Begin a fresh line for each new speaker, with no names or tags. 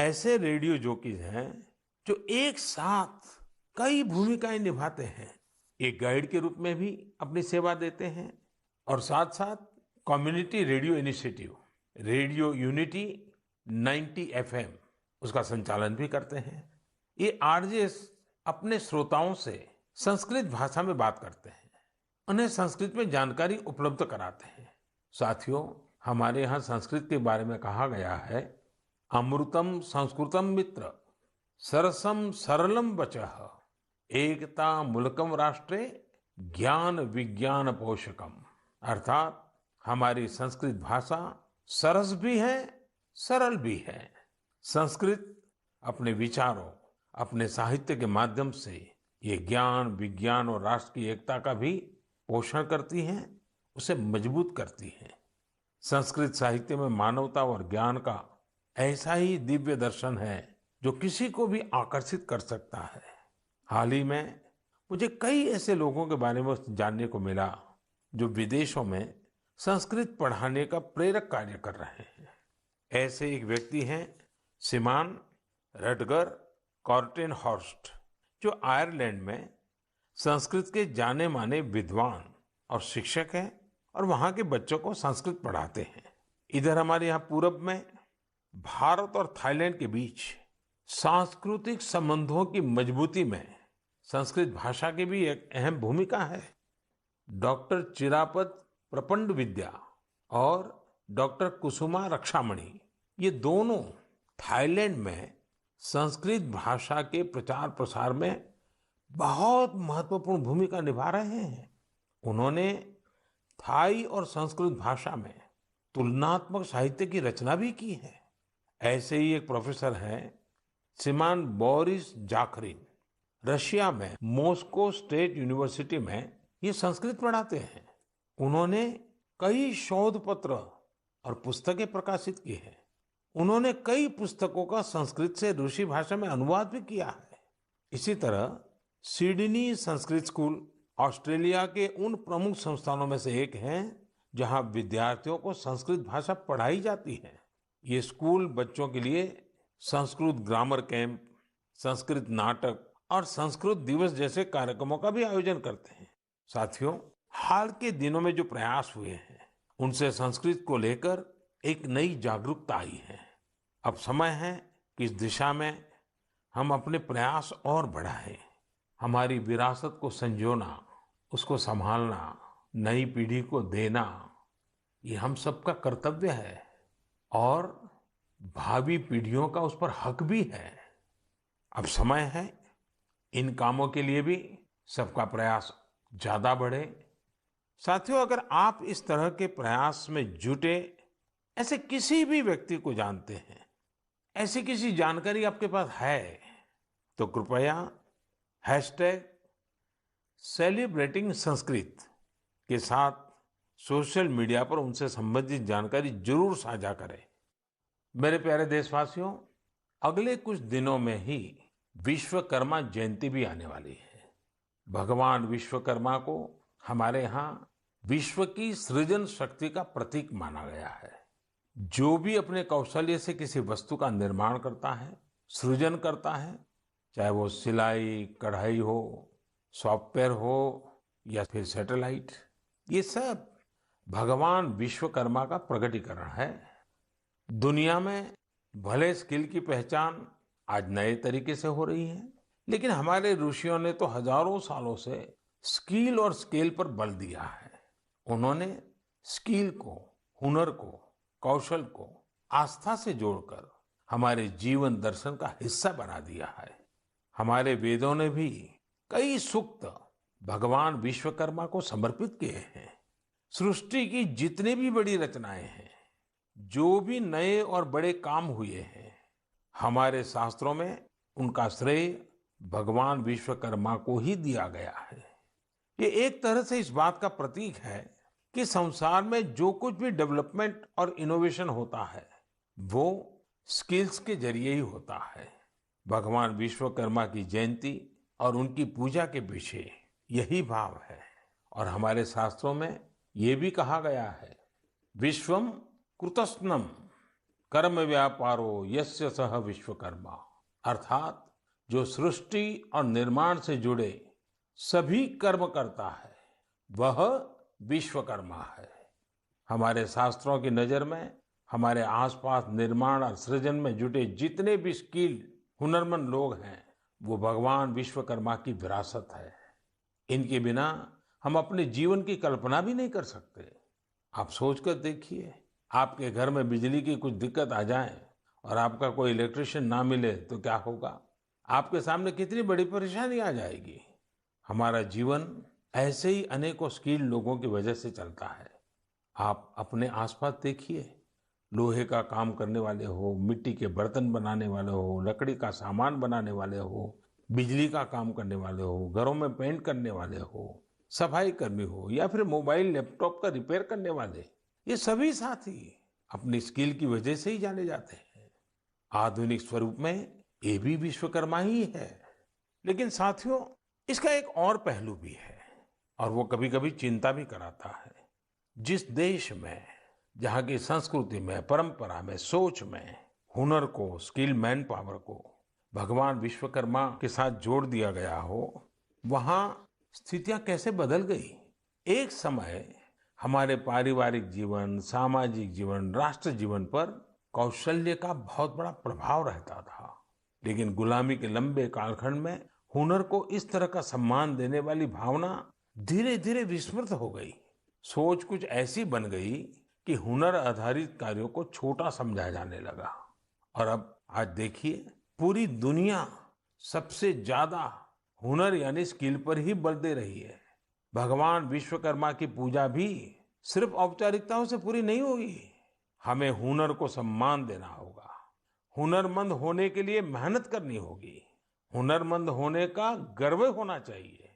ऐसे radio jockeys हैं जो एक साथ कई भूमिकाएं निभाते हैं। एक गाइड के रूप में भी अपनी सेवा देते हैं और साथ साथ community radio initiative radio unity 90 FM उसका संचालन भी करते हैं। ये आरजेस अपने श्रोताओं से संस्कृत भाषा में बात करते हैं, उन्हें संस्कृत में जानकारी उपलब्ध कराते हैं। साथियों, हमारे यहाँ संस्कृत के बारे में कहा गया है, अमृतम संस्कृतम मित्र सरसम सरलम वचः एकता मूलकम राष्ट्रे ज्ञान विज्ञान पोषकम। अर्थात हमारी संस्कृत भाषा सरस भी है, सरल भी है। संस्कृत अपने विचारों, अपने साहित्य के माध्यम से ये ज्ञान विज्ञान और राष्ट्र की एकता का भी पोषण करती है, उसे मजबूत करती है। संस्कृत साहित्य में मानवता और ज्ञान का ऐसा ही दिव्य दर्शन है जो किसी को भी आकर्षित कर सकता है। हाल ही में मुझे कई ऐसे लोगों के बारे में जानने को मिला जो विदेशों में संस्कृत पढ़ाने का प्रेरक कार्य कर रहे हैं। ऐसे एक व्यक्ति हैं श्रीमान रटगर कॉर्टेनहॉर्स्ट, जो आयरलैंड में संस्कृत के जाने माने विद्वान और शिक्षक हैं और वहाँ के बच्चों को संस्कृत पढ़ाते हैं। इधर हमारे यहाँ पूरब में भारत और थाईलैंड के बीच सांस्कृतिक संबंधों की मजबूती में संस्कृत भाषा की भी एक अहम भूमिका है। डॉक्टर चिरापत प्रपंड विद्या और डॉक्टर कुसुमा रक्षामणि, ये दोनों थाईलैंड में संस्कृत भाषा के प्रचार प्रसार में बहुत महत्वपूर्ण भूमिका निभा रहे हैं। उन्होंने थाई और संस्कृत भाषा में तुलनात्मक साहित्य की रचना भी की है। ऐसे ही एक प्रोफेसर हैं श्रीमान बोरिस जाखरिन, रशिया में मॉस्को स्टेट यूनिवर्सिटी में ये संस्कृत पढ़ाते हैं। उन्होंने कई शोध पत्र और पुस्तकें प्रकाशित की हैं। उन्होंने कई पुस्तकों का संस्कृत से रूसी भाषा में अनुवाद भी किया है। इसी तरह सिडनी संस्कृत स्कूल ऑस्ट्रेलिया के उन प्रमुख संस्थानों में से एक है जहां विद्यार्थियों को संस्कृत भाषा पढ़ाई जाती है। ये स्कूल बच्चों के लिए संस्कृत ग्रामर कैंप, संस्कृत नाटक और संस्कृत दिवस जैसे कार्यक्रमों का भी आयोजन करते हैं। साथियों, हाल के दिनों में जो प्रयास हुए हैं उनसे संस्कृत को लेकर एक नई जागरूकता आई है। अब समय है कि इस दिशा में हम अपने प्रयास और बढ़ाएं। हमारी विरासत को संजोना, उसको संभालना, नई पीढ़ी को देना, ये हम सबका कर्तव्य है और भावी पीढ़ियों का उस पर हक भी है। अब समय है इन कामों के लिए भी सबका प्रयास ज्यादा बढ़े। साथियों, अगर आप इस तरह के प्रयास में जुटे ऐसे किसी भी व्यक्ति को जानते हैं, ऐसी किसी जानकारी आपके पास है, तो कृपया #सेलिब्रेटिंग संस्कृत के साथ सोशल मीडिया पर उनसे संबंधित जानकारी जरूर साझा करें। मेरे प्यारे देशवासियों, अगले कुछ दिनों में ही विश्वकर्मा जयंती भी आने वाली है। भगवान विश्वकर्मा को हमारे यहाँ विश्व की सृजन शक्ति का प्रतीक माना गया है। जो भी अपने कौशल्य से किसी वस्तु का निर्माण करता है, सृजन करता है, चाहे वो सिलाई कढ़ाई हो, सॉफ्टवेयर हो या फिर सैटेलाइट, ये सब भगवान विश्वकर्मा का प्रकटीकरण है। दुनिया में भले स्किल की पहचान आज नए तरीके से हो रही है, लेकिन हमारे ऋषियों ने तो हजारों सालों से स्किल और स्केल पर बल दिया है। उन्होंने स्किल को, हुनर को, कौशल को आस्था से जोड़कर हमारे जीवन दर्शन का हिस्सा बना दिया है। हमारे वेदों ने भी कई सूक्त भगवान विश्वकर्मा को समर्पित किए हैं। सृष्टि की जितनी भी बड़ी रचनाएं हैं, जो भी नए और बड़े काम हुए हैं, हमारे शास्त्रों में उनका श्रेय भगवान विश्वकर्मा को ही दिया गया है। ये एक तरह से इस बात का प्रतीक है कि संसार में जो कुछ भी डेवलपमेंट और इनोवेशन होता है वो स्किल्स के जरिए ही होता है। भगवान विश्वकर्मा की जयंती और उनकी पूजा के पीछे यही भाव है। और हमारे शास्त्रों में ये भी कहा गया है, विश्वम कृतस्नम कर्म व्यापारो यस्य सह विश्वकर्मा, अर्थात जो सृष्टि और निर्माण से जुड़े सभी कर्म करता है वह विश्वकर्मा है। हमारे शास्त्रों की नजर में हमारे आसपास निर्माण और सृजन में जुटे जितने भी स्किल हुनरमंद लोग हैं वो भगवान विश्वकर्मा की विरासत है। इनके बिना हम अपने जीवन की कल्पना भी नहीं कर सकते। आप सोचकर देखिए, आपके घर में बिजली की कुछ दिक्कत आ जाए और आपका कोई इलेक्ट्रिशियन ना मिले तो क्या होगा? आपके सामने कितनी बड़ी परेशानी आ जाएगी। हमारा जीवन ऐसे ही अनेकों स्किल लोगों की वजह से चलता है। आप अपने आसपास देखिए, लोहे का काम करने वाले हो, मिट्टी के बर्तन बनाने वाले हो, लकड़ी का सामान बनाने वाले हो, बिजली का काम करने वाले हो, घरों में पेंट करने वाले हो, सफाई कर्मी हो या फिर मोबाइल लैपटॉप का रिपेयर करने वाले, ये सभी साथी अपनी स्किल की वजह से ही जाने जाते हैं। आधुनिक स्वरूप में ये भी विश्वकर्मा ही है। लेकिन साथियों, इसका एक और पहलू भी है और वो कभी-कभी चिंता भी कराता है। जिस देश में, जहाँ की संस्कृति में, परंपरा में, सोच में हुनर को, स्किल मैन पावर को भगवान विश्वकर्मा के साथ जोड़ दिया गया हो, वहाँ स्थितियां कैसे बदल गई। एक समय हमारे पारिवारिक जीवन, सामाजिक जीवन, राष्ट्र जीवन पर कौशल्य का बहुत बड़ा प्रभाव रहता था। लेकिन गुलामी के लंबे कालखंड में हुनर को इस तरह का सम्मान देने वाली भावना धीरे धीरे विस्मृत हो गई। सोच कुछ ऐसी बन गई कि हुनर आधारित कार्यों को छोटा समझा जाने लगा। और अब आज देखिए, पूरी दुनिया सबसे ज्यादा हुनर यानी स्किल पर ही बल दे रही है। भगवान विश्वकर्मा की पूजा भी सिर्फ औपचारिकताओं से पूरी नहीं होगी। हमें हुनर को सम्मान देना होगा। हुनरमंद होने के लिए मेहनत करनी होगी। हुनरमंद होने का गर्व होना चाहिए।